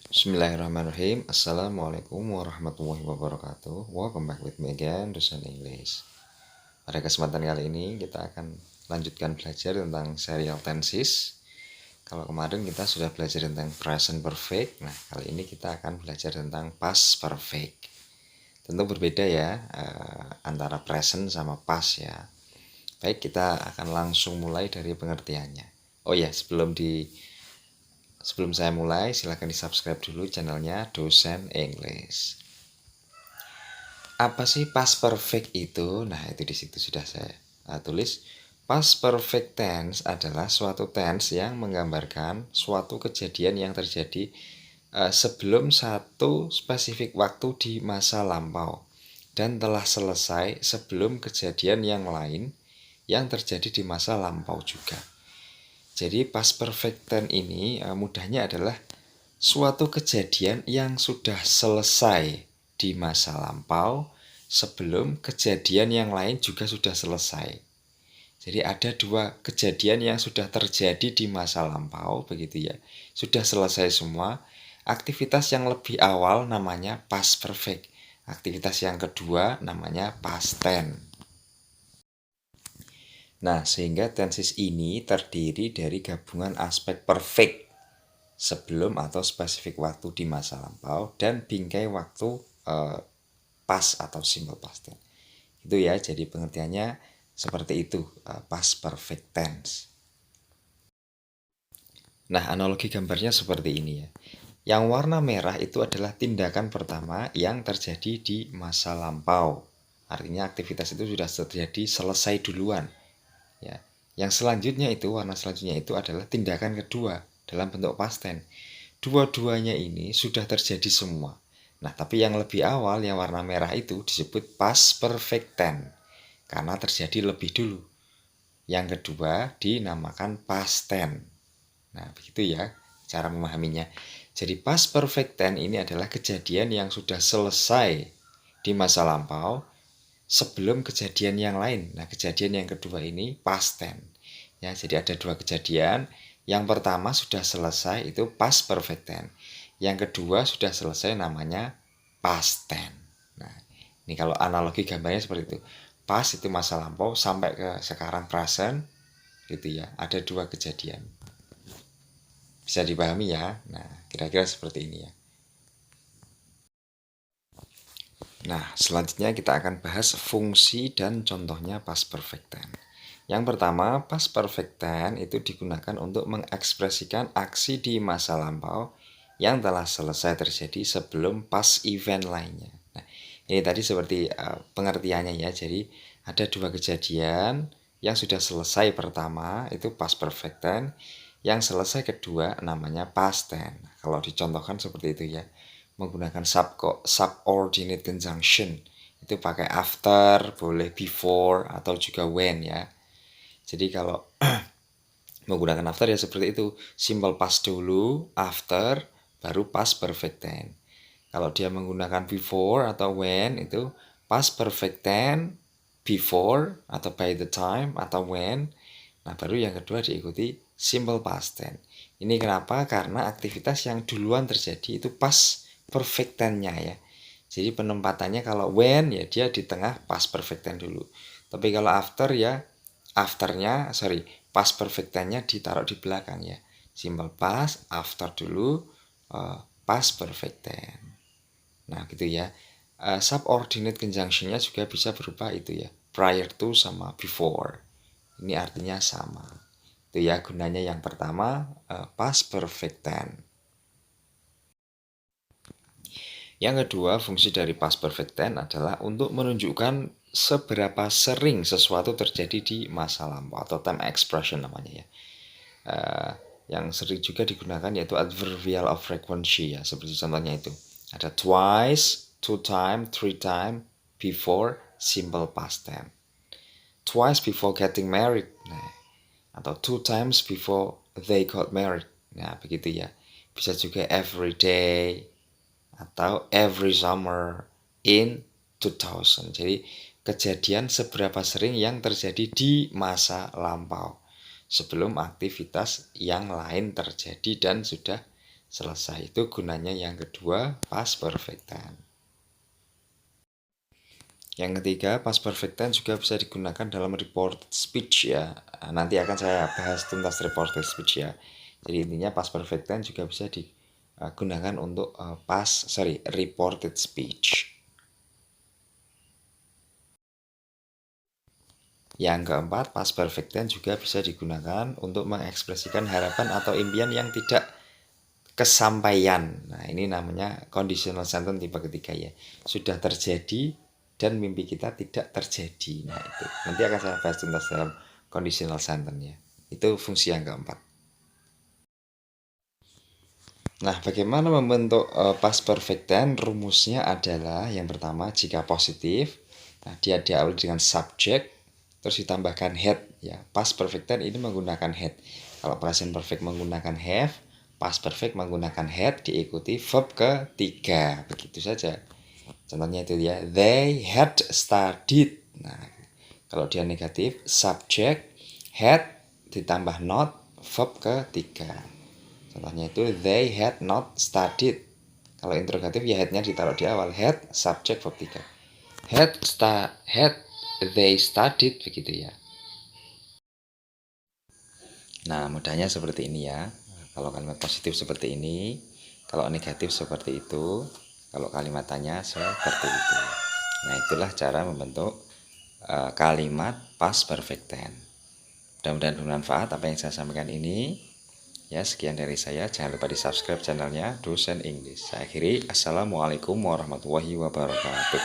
Bismillahirrahmanirrahim. Assalamualaikum warahmatullahi wabarakatuh. Welcome back with me again, Dosen English. Pada kesempatan kali ini kita akan lanjutkan belajar tentang serial tenses. Kalau kemarin kita sudah belajar tentang present perfect, nah kali ini kita akan belajar tentang past perfect. Tentu berbeda ya antara present sama past ya. Baik, kita akan langsung mulai dari pengertiannya. Oh ya, sebelum saya mulai, silahkan di subscribe dulu channelnya Dosen English. Apa sih past perfect itu? Nah, itu di situ sudah saya tulis. Past perfect tense adalah suatu tense yang menggambarkan suatu kejadian yang terjadi sebelum satu spesifik waktu di masa lampau dan telah selesai sebelum kejadian yang lain yang terjadi di masa lampau juga. Jadi past perfect tense ini mudahnya adalah suatu kejadian yang sudah selesai di masa lampau sebelum kejadian yang lain juga sudah selesai. Jadi ada dua kejadian yang sudah terjadi di masa lampau, begitu ya. Sudah selesai semua. Aktivitas yang lebih awal namanya past perfect. Aktivitas yang kedua namanya past tense. Nah, sehingga tenses ini terdiri dari gabungan aspek perfect sebelum atau spesifik waktu di masa lampau dan bingkai waktu past atau simple past tense. Itu ya, jadi pengertiannya seperti itu, past perfect tense. Nah, analogi gambarnya seperti ini ya. Yang warna merah itu adalah tindakan pertama yang terjadi di masa lampau. Artinya aktivitas itu sudah terjadi, selesai duluan. Ya. Yang selanjutnya itu, warna selanjutnya itu adalah tindakan kedua dalam bentuk past tense. Dua-duanya ini sudah terjadi semua. Nah, tapi yang lebih awal, yang warna merah itu disebut past perfect tense karena terjadi lebih dulu. Yang kedua dinamakan past tense. Nah, begitu ya cara memahaminya. Jadi past perfect tense ini adalah kejadian yang sudah selesai di masa lampau sebelum kejadian yang lain. Nah, kejadian yang kedua ini past tense. Ya, jadi ada dua kejadian. Yang pertama sudah selesai itu past perfect tense. Yang kedua sudah selesai namanya past tense. Nah, ini kalau analogi gambarnya seperti itu. Past itu masa lampau sampai ke sekarang present gitu ya. Ada dua kejadian. Bisa dipahami ya. Nah, kira-kira seperti ini ya. Nah, selanjutnya kita akan bahas fungsi dan contohnya past perfect tense. Yang pertama, past perfect tense itu digunakan untuk mengekspresikan aksi di masa lampau yang telah selesai terjadi sebelum past event lainnya. Nah, ini tadi seperti pengertiannya ya. Jadi, ada dua kejadian yang sudah selesai pertama itu past perfect tense, yang selesai kedua namanya past tense. Kalau dicontohkan seperti itu ya, menggunakan subordinate conjunction itu pakai after, boleh before atau juga when ya. Jadi kalau menggunakan after ya seperti itu, simple past dulu, after, baru past perfect tense. Kalau dia menggunakan before atau when itu past perfect tense, before atau by the time atau when. Nah, baru yang kedua diikuti simple past tense. Ini kenapa? Karena aktivitas yang duluan terjadi itu past perfect tense-nya ya. Jadi penempatannya kalau when ya dia di tengah past perfect tense dulu. Tapi kalau after ya past perfect tense-nya ditaruh di belakang ya. Simple past, after dulu, past perfect tense. Nah, gitu ya. Subordinate conjunction-nya juga bisa berupa itu ya. Prior to sama before. Ini artinya sama. Itu ya gunanya yang pertama, past perfect tense. Yang kedua, fungsi dari past perfect tense adalah untuk menunjukkan seberapa sering sesuatu terjadi di masa lampau atau time expression namanya ya. Yang sering juga digunakan yaitu adverbial of frequency ya, seperti contohnya itu. Ada twice, two time, three time, before, simple past tense. Twice before getting married. Nah, atau two times before they got married. Nah, begitu ya. Bisa juga every day atau every summer in 2000. Jadi kejadian seberapa sering yang terjadi di masa lampau sebelum aktivitas yang lain terjadi dan sudah Selesai. Itu gunanya yang kedua, past perfect tense. Yang ketiga, past perfect tense juga bisa digunakan dalam reported speech ya. Nanti akan saya bahas tuntas reported speech ya. Jadi intinya past perfect tense juga bisa digunakan untuk reported speech. Yang keempat, past perfect tense juga bisa digunakan untuk mengekspresikan harapan atau impian yang tidak kesampaian. Nah, ini namanya conditional sentence tipe ketiga ya. Sudah terjadi dan mimpi kita tidak terjadi. Nah, itu. Nanti akan saya bahas tuntas dalam conditional sentence ya. Itu fungsi yang keempat. Nah, bagaimana membentuk past perfect tense? Rumusnya adalah yang pertama, jika positif, nah dia diawali dengan subject, terus ditambahkan had ya. Past perfect tense ini menggunakan had. Kalau present perfect menggunakan have, past perfect menggunakan had diikuti verb ketiga. Begitu saja. Contohnya itu ya, they had studied. Nah, kalau dia negatif, subject had ditambah not, verb ketiga. Contohnya itu they had not studied. Kalau interrogatif ya had-nya ditaruh di awal. Had subject verb 3. Had they studied begitu ya. Nah, mudahnya seperti ini ya. Kalau kalimat positif seperti ini, kalau negatif seperti itu, kalau kalimat tanya seperti itu. Nah, itulah cara membentuk kalimat past perfect tense. Mudah-mudahan bermanfaat apa yang saya sampaikan ini. Ya, sekian dari saya. Jangan lupa di subscribe channelnya Dosen English. Saya akhiri. Assalamualaikum warahmatullahi wabarakatuh.